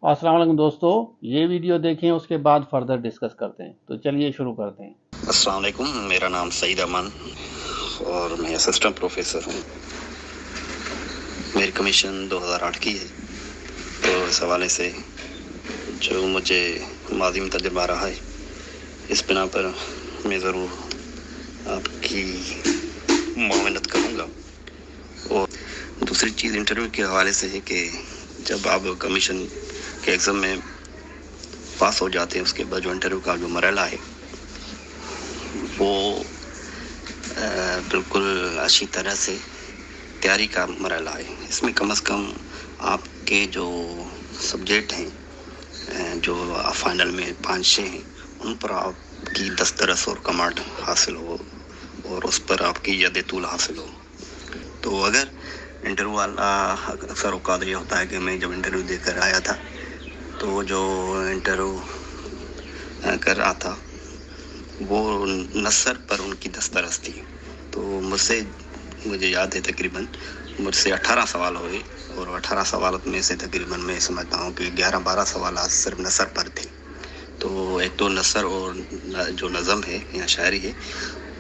अस्सलाम वालेकुम दोस्तों, ये वीडियो देखें उसके बाद फर्दर डिस्कस करते हैं। तो चलिए शुरू करते हैं। अस्सलाम वालेकुम, मेरा नाम सईद अमन और मैं असिस्टेंट प्रोफेसर हूँ। मेरी कमीशन 2008 की है, तो इस हवाले से जो मुझे माजी में तजुर्बा रहा है, इस बिना पर मैं ज़रूर आपकी मुआवनत करूँगा। और दूसरी चीज़ इंटरव्यू के हवाले से है कि जब आप कमीशन के एग्ज़ाम में पास हो जाते हैं, उसके बाद जो इंटरव्यू का जो मरहला है वो बिल्कुल अच्छी तरह से तैयारी का मरहला है। इसमें कम से कम आपके जो सब्जेक्ट हैं, जो फाइनल में 5-6 हैं, उन पर आपकी दस्तरस और कमांड हासिल हो और उस पर आपकी यद तूल हासिल हो। तो अगर इंटरव्यू वाला अक्सर औकात ये होता है कि मैं जब इंटरव्यू देकर आया था तो जो इंटरव्यू कर रहा था वो नसर पर उनकी दस्तरस थी। तो मुझे याद है तकरीबन मुझसे 18 सवाल हुए और 18 सवाल में से तकरीबन मैं समझता हूँ कि 11-12 सवाल सिर्फ नसर पर थे। तो एक तो नसर और जो नज़म है या शायरी है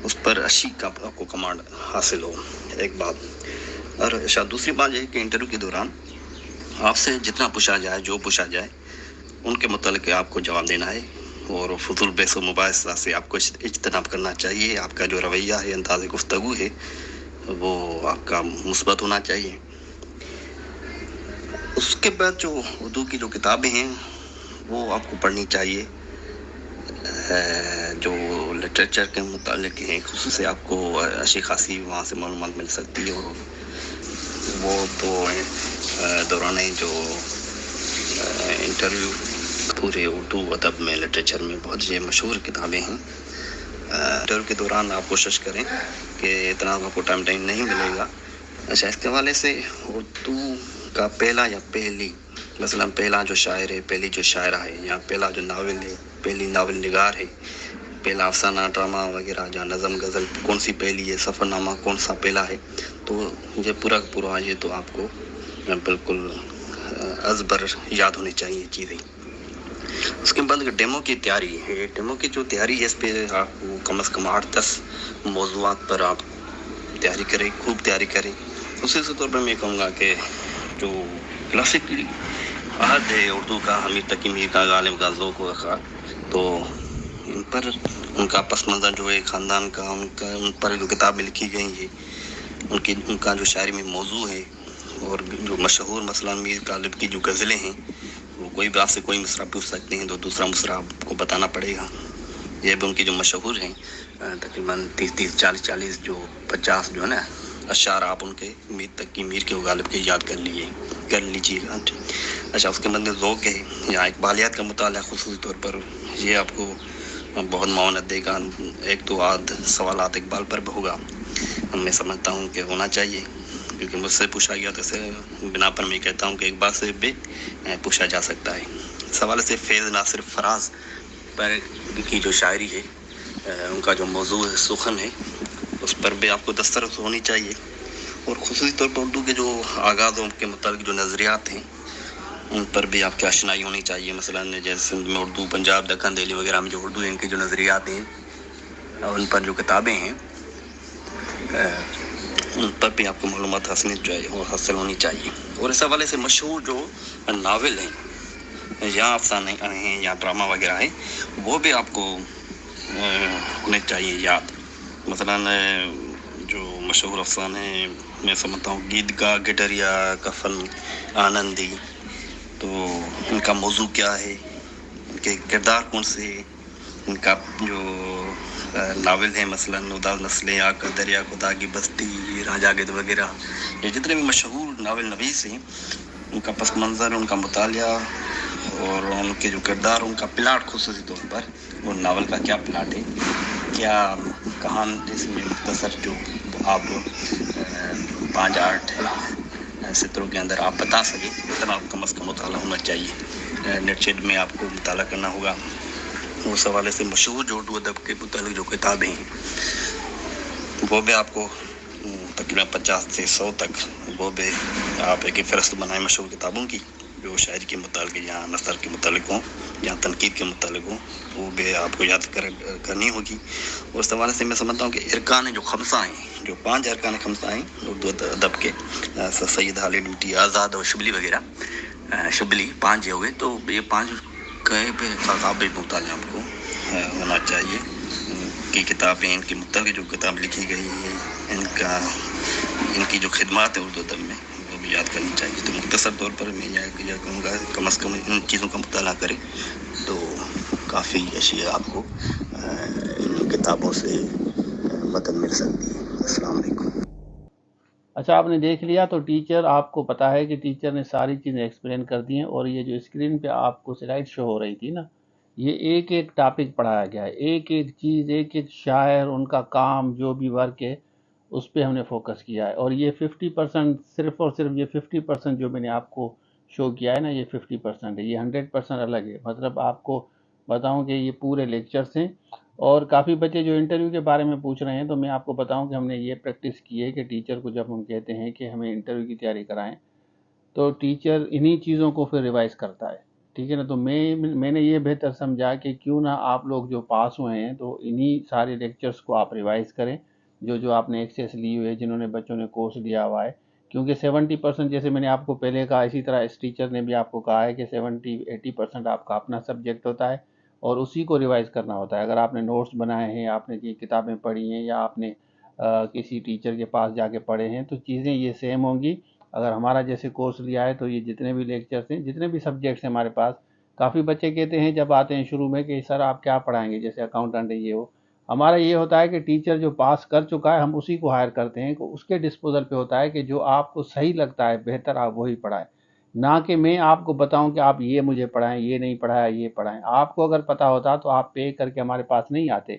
उस पर अच्छी का आपको कमांड हासिल हो, एक बात। और शायद दूसरी बात यह है कि इंटरव्यू के दौरान आपसे जितना पूछा जाए, जो पूछा जाए, उनके मुतालिक आपको जवाब देना है और फजूल बहस व मुबाहिसा से आपको इज्तनाब करना चाहिए। आपका जो रवैया है, अंदाज़ गुफ्तगू है, वो आपका मुस्बत होना चाहिए। उसके बाद जो उर्दू की जो किताबें हैं वो आपको पढ़नी चाहिए, जो लिटरेचर के मुतालिक हैं, खुसूस से आपको अच्छी खासी वहाँ से मालूमात मिल सकती है। और वो तो दौरान जो इंटरव्यू पूरे उर्दू अदब में, लिटरेचर में बहुत सी मशहूर किताबें हैं। इंटरव्यू के दौरान आप कोशिश करें कि इतना आपको टाइम नहीं मिलेगा। अच्छा, इसके हवाले से उर्दू का पहला या पहली, मसलन पहला जो शायर है, पहली जो शायरा है, या पहला जो नावल है, पहली नावल निगार है, पहला अफसाना ड्रामा वगैरह, या नज़म गज़ल कौन सी पहली है, सफ़रनामा कौन सा पहला है, तो ये पूरा ये तो आपको बिल्कुल अज़बर याद होनी चाहिए चीज़ें। उसके बाद डेमो की तैयारी है। डेमो की जो तैयारी है, इस पर आपको कम से कम 8-10 मौज़ूआत पर आप तैयारी करें, खूब तैयारी करें। उसी तौर पर मैं कहूँगा कि जो क्लासिकली आहद है उर्दू का, हमीद तकी मीर का, गालिब का, ज़ौक़ व ख़ार, तो इन पर उनका पस मंज़र जो है ख़ानदान का, उन पर जो किताबें लिखी गई है, उनका जो शायरी में मौजू है, और जो मशहूर मसलन मीर गालिब की जो गज़लें हैं, वो कोई भी आपसे कोई मिसरा पूछ सकते हैं तो दूसरा मिसरा आपको बताना पड़ेगा। ये भी उनकी जो मशहूर हैं, तकरीबन 30-30, 40-40, जो 50 जो है ना अशार, आप उनके मीर तक की मीर के गालिब के याद कर लीजिएगा। अच्छा, उसके बाद ज़ौक़ है या इकबालियात का मुताला खुसूसी तौर पर ये आपको बहुत मावनत देगा। एक तो आध सवालात इकबाल पर भी होगा, मैं समझता हूँ कि होना चाहिए, क्योंकि मुझसे पूछा गया तो इसे बिना पर मैं कहता हूँ कि इकबाल से भी पूछा जा सकता है। इस हवाले से फैज़ नासिर फराज पर की जो शायरी है, उनका जो मौजू है, सुखन है, उस पर भी आपको दस्तरस होनी चाहिए। और खुसूसी तौर पर उर्दू के जो आगाज़ों के मुताबिक जो नज़रियात हैं, उन पर भी आपकी आशनाई होनी चाहिए। मसलन जैसे सिंध में उर्दू, पंजाब, दक्कन, दिल्ली वगैरह में जो उर्दू है, इनके जो नज़रियात हैं, उन पर जो किताबें हैं, उन पर भी आपको मालूमात हासिल होनी चाहिए। और इस हवाले से मशहूर जो नावल हैं या अफसाने हैं या ड्रामा वगैरह है, वो भी आपको होने चाहिए याद। मसलन जो मशहूर अफसाने मैं समझता हूँ गीदगा, गिडरिया, कफन, आनंदी, तो इनका मौजू क्या है, इनके किरदार कौन से हैं, इनका जो नावल है मसलन उदास नस्लें, आग का दरिया, खुदा की बस्ती, राजा गिद वगैरह, ये जितने भी मशहूर नावल नवीस हैं, उनका पस मंज़र, उनका मुतालिया और उनके जो किरदार, उनका प्लाट खुसूसी तौर पर, वो नावल का क्या प्लाट है, क्या कहानी, जिसमें मुख्तसर जो आप 5-8 सत्रों के अंदर आप बता सकें, इतना कम से कम मुताला होना चाहिए। नेटशेड में आपको मुताला करना होगा। उस हवाले से मशहूर जो उर्दू अदब के मुतालिक जो किताबें हैं, वो भी आपको तकरीबन 50 से 100 तक वो भी आप एक फ़हरिस्त बनाए मशहूर किताबों की, جو شاعری کے متعلق یا نثر کے متعلق ہوں یا تنقید کے متعلق ہوں، وہ بھی آپ کو یاد کرنی ہوگی۔ اس حوالے سے میں سمجھتا ہوں کہ ارکان جو خمسہ ہیں، جو 5 ارکان خمسہ ہیں اردو ادب کے، سید حالی لوٹی، آزاد اور شبلی وغیرہ، شبلی 5 ہوئے، تو یہ 5 پہ قابل مطالعہ آپ کو ہونا چاہیے کہ کتابیں، ان کے متعلق جو کتاب لکھی گئی ہے، ان کی جو خدمات ہے اردو ادب میں، وہ بھی یاد کرنی چاہیے۔ تو مختصر طور پر میں یہ کہوں گا کم از کم ان چیزوں کا مطالعہ کریں تو کافی اشیاء آپ کو ان کتابوں سے مدد مل سکتی ہے۔ السلام علیکم۔ اچھا، آپ نے دیکھ لیا تو ٹیچر، آپ کو پتا ہے کہ ٹیچر نے ساری چیزیں ایکسپلین کر دی ہیں، اور یہ جو اسکرین پہ آپ کو سلائڈ شو ہو رہی تھی نا، یہ ایک ایک ٹاپک پڑھایا گیا ہے، ایک ایک چیز، ایک ایک شاعر، ان کا کام، جو بھی ورک ہے اس پہ ہم نے فوکس کیا ہے۔ اور یہ 50% صرف اور صرف یہ 50% جو میں نے آپ کو شو کیا ہے نا، یہ 50% ہے، یہ 100% الگ ہے۔ مطلب آپ کو بتاؤں کہ یہ پورے لیکچرز ہیں، اور کافی بچے جو انٹرویو کے بارے میں پوچھ رہے ہیں، تو میں آپ کو بتاؤں کہ ہم نے یہ پریکٹس کی ہے کہ ٹیچر کو جب ہم کہتے ہیں کہ ہمیں انٹرویو کی تیاری کرائیں، تو ٹیچر انہی چیزوں کو پھر ریوائز کرتا ہے، ٹھیک ہے نا۔ تو میں نے یہ بہتر سمجھا کہ کیوں نہ آپ لوگ جو پاس ہوئے ہیں تو انہی سارے لیکچرز کو آپ ریوائز کریں، جو آپ نے ایکسیس لی ہوئے، جنہوں نے بچوں نے کورس لیا ہوا ہے، کیونکہ 70% جیسے میں نے آپ کو پہلے کہا، اسی طرح اس ٹیچر نے بھی آپ کو کہا ہے کہ 70-80% آپ کا اپنا سبجیکٹ ہوتا ہے، اور اسی کو ریوائز کرنا ہوتا ہے۔ اگر آپ نے نوٹس بنائے ہیں، آپ نے کتابیں پڑھی ہیں، یا آپ نے کسی ٹیچر کے پاس جا کے پڑھے ہیں، تو چیزیں یہ سیم ہوں گی۔ اگر ہمارا جیسے کورس لیا ہے تو یہ جتنے بھی لیکچرز ہیں، جتنے بھی سبجیکٹس ہیں ہمارے پاس، کافی بچے کہتے ہیں جب آتے ہیں شروع میں کہ سر آپ کیا پڑھائیں گے، جیسے اکاؤنٹنٹ ہے یہ ہو۔ ہمارا یہ ہوتا ہے کہ ٹیچر جو پاس کر چکا ہے، ہم اسی کو ہائر کرتے ہیں، اس کے ڈسپوزل پہ ہوتا ہے کہ جو آپ کو صحیح لگتا ہے، بہتر آپ وہی پڑھائیں، نہ کہ میں آپ کو بتاؤں کہ آپ یہ مجھے پڑھائیں، یہ نہیں پڑھایا، یہ پڑھائیں۔ آپ کو اگر پتہ ہوتا تو آپ پے کر کے ہمارے پاس نہیں آتے۔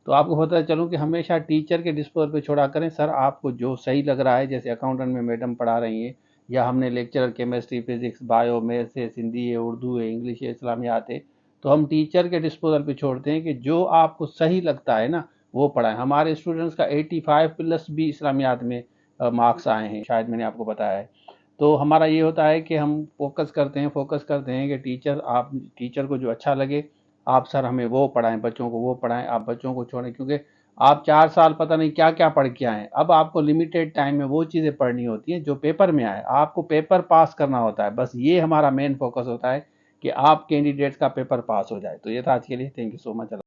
تو آپ کو پتہ چلوں کہ ہمیشہ ٹیچر کے ڈسپوزل پہ چھوڑا کریں، سر آپ کو جو صحیح لگ رہا ہے، جیسے اکاؤنٹنٹ میں میڈم پڑھا رہی ہیں، یا ہم نے lecturer chemistry, physics, bio, maths ہے، ہندی ہے، اردو ہے، انگلش ہے، اسلامیات ہے، تو ہم ٹیچر کے ڈسپوزل پہ چھوڑتے ہیں کہ جو آپ کو صحیح لگتا ہے نا وہ پڑھائیں۔ ہمارے اسٹوڈنٹس کا 85+ بھی اسلامیات میں مارکس آئے ہیں، شاید میں نے آپ کو بتایا ہے۔ تو ہمارا یہ ہوتا ہے کہ ہم فوکس کرتے ہیں کہ ٹیچر کو جو اچھا لگے، آپ سر ہمیں وہ پڑھائیں، بچوں کو وہ پڑھائیں، آپ بچوں کو چھوڑیں، کیونکہ آپ 4 سال پتہ نہیں کیا کیا پڑھ کے آئیں۔ اب آپ کو لمیٹیڈ ٹائم میں وہ چیزیں پڑھنی ہوتی ہیں جو پیپر میں آئے، آپ کو پیپر پاس کرنا ہوتا ہے، بس یہ ہمارا مین فوکس ہوتا ہے کہ آپ کینڈیڈیٹس کا پیپر پاس ہو جائے۔ تو یہ تھا آج کے لیے، تھینک یو سو مچ۔